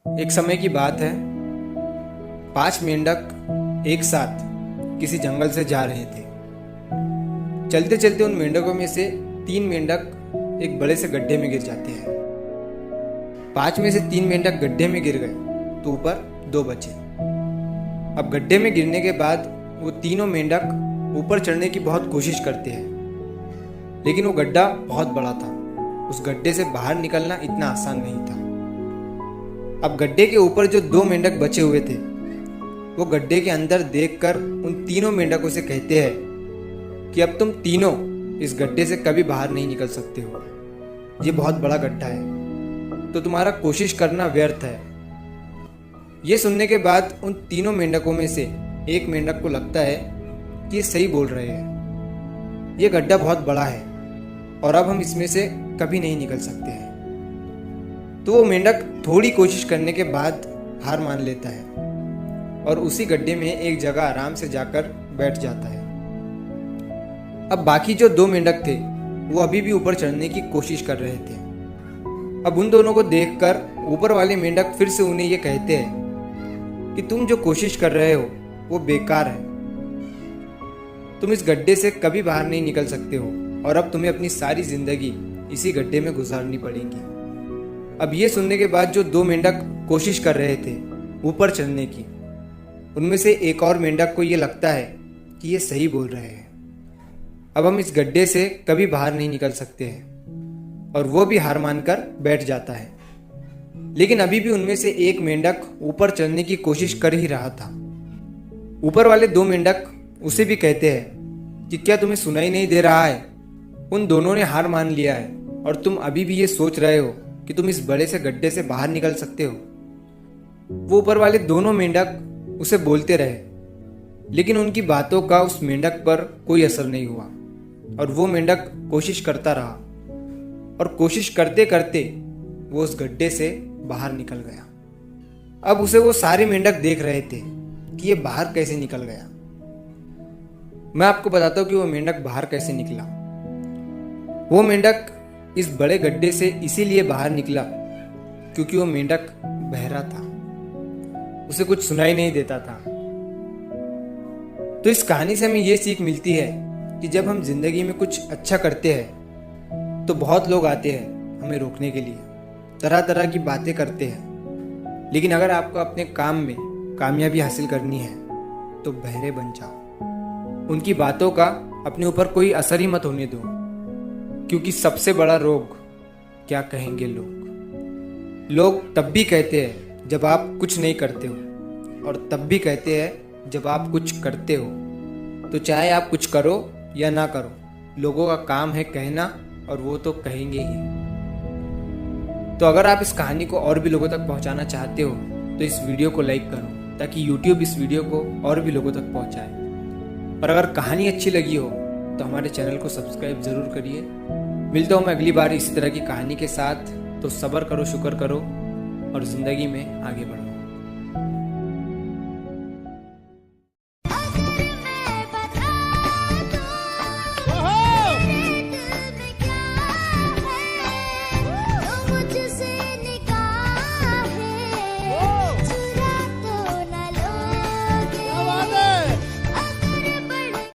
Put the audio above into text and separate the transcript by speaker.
Speaker 1: एक समय की बात है। 5 मेंढक एक साथ किसी जंगल से जा रहे थे। चलते चलते उन मेंढकों में से 3 मेंढक एक बड़े से गड्ढे में गिर जाते हैं। 5 में से 3 मेंढक गड्ढे में गिर गए तो ऊपर 2 बचे। अब गड्ढे में गिरने के बाद वो तीनों मेंढक ऊपर चढ़ने की बहुत कोशिश करते हैं, लेकिन वो गड्ढा बहुत बड़ा था। उस गड्ढे से बाहर निकलना इतना आसान नहीं था। अब गड्ढे के ऊपर जो 2 मेंढक बचे हुए थे, वो गड्ढे के अंदर देखकर उन तीनों मेंढकों से कहते हैं कि अब तुम तीनों इस गड्ढे से कभी बाहर नहीं निकल सकते हो। ये बहुत बड़ा गड्ढा है, तो तुम्हारा कोशिश करना व्यर्थ है। ये सुनने के बाद उन तीनों मेंढकों में से एक मेंढक को लगता है कि ये सही बोल रहे हैं। ये गड्ढा बहुत बड़ा है और अब हम इसमें से कभी नहीं निकल सकते हैं। तो वो मेंढक थोड़ी कोशिश करने के बाद हार मान लेता है और उसी गड्ढे में एक जगह आराम से जाकर बैठ जाता है। अब बाकी जो 2 मेंढक थे वो अभी भी ऊपर चढ़ने की कोशिश कर रहे थे। अब उन दोनों को देखकर ऊपर वाले मेंढक फिर से उन्हें ये कहते हैं कि तुम जो कोशिश कर रहे हो वो बेकार है। तुम इस गड्ढे से कभी बाहर नहीं निकल सकते हो और अब तुम्हें अपनी सारी जिंदगी इसी गड्ढे में गुजारनी पड़ेगी। अब ये सुनने के बाद जो 2 मेंढक कोशिश कर रहे थे ऊपर चढ़ने की, उनमें से एक और मेंढक को ये लगता है कि ये सही बोल रहे हैं। अब हम इस गड्ढे से कभी बाहर नहीं निकल सकते हैं और वो भी हार मानकर बैठ जाता है। लेकिन अभी भी उनमें से एक मेंढक ऊपर चढ़ने की कोशिश कर ही रहा था। ऊपर वाले 2 मेंढक उसे भी कहते हैं कि क्या तुम्हें सुनाई नहीं दे रहा है? उन दोनों ने हार मान लिया है और तुम अभी भी ये सोच रहे हो कि तुम इस बड़े से गड्ढे से बाहर निकल सकते हो। वो ऊपर वाले दोनों मेंढक उसे बोलते रहे, लेकिन उनकी बातों का उस मेंढक पर कोई असर नहीं हुआ और वो मेंढक कोशिश करता रहा और कोशिश करते करते वो उस गड्ढे से बाहर निकल गया। अब उसे वो सारे मेंढक देख रहे थे कि ये बाहर कैसे निकल गया। मैं आपको बताता हूँ कि वो मेंढक बाहर कैसे निकला। वो मेंढक इस बड़े गड्ढे से इसीलिए बाहर निकला क्योंकि वो मेंढक बहरा था, उसे कुछ सुनाई नहीं देता था। तो इस कहानी से हमें ये सीख मिलती है कि जब हम जिंदगी में कुछ अच्छा करते हैं तो बहुत लोग आते हैं हमें रोकने के लिए, तरह तरह की बातें करते हैं। लेकिन अगर आपको अपने काम में कामयाबी हासिल करनी है तो बहरे बन जाओ। उनकी बातों का अपने ऊपर कोई असर ही मत होने दो, क्योंकि सबसे बड़ा रोग क्या कहेंगे लोग। लोग तब भी कहते हैं जब आप कुछ नहीं करते हो और तब भी कहते हैं जब आप कुछ करते हो। तो चाहे आप कुछ करो या ना करो, लोगों का काम है कहना और वो तो कहेंगे ही। तो अगर आप इस कहानी को और भी लोगों तक पहुंचाना चाहते हो तो इस वीडियो को लाइक करो ताकि YouTube इस वीडियो को और भी लोगों तक पहुंचाए। और अगर कहानी अच्छी लगी हो तो हमारे चैनल को सब्सक्राइब जरूर करिए। मिलता हूँ मैं अगली बार इसी तरह की कहानी के साथ। तो सब्र करो, शुक्र करो और ज़िंदगी में आगे बढ़ो।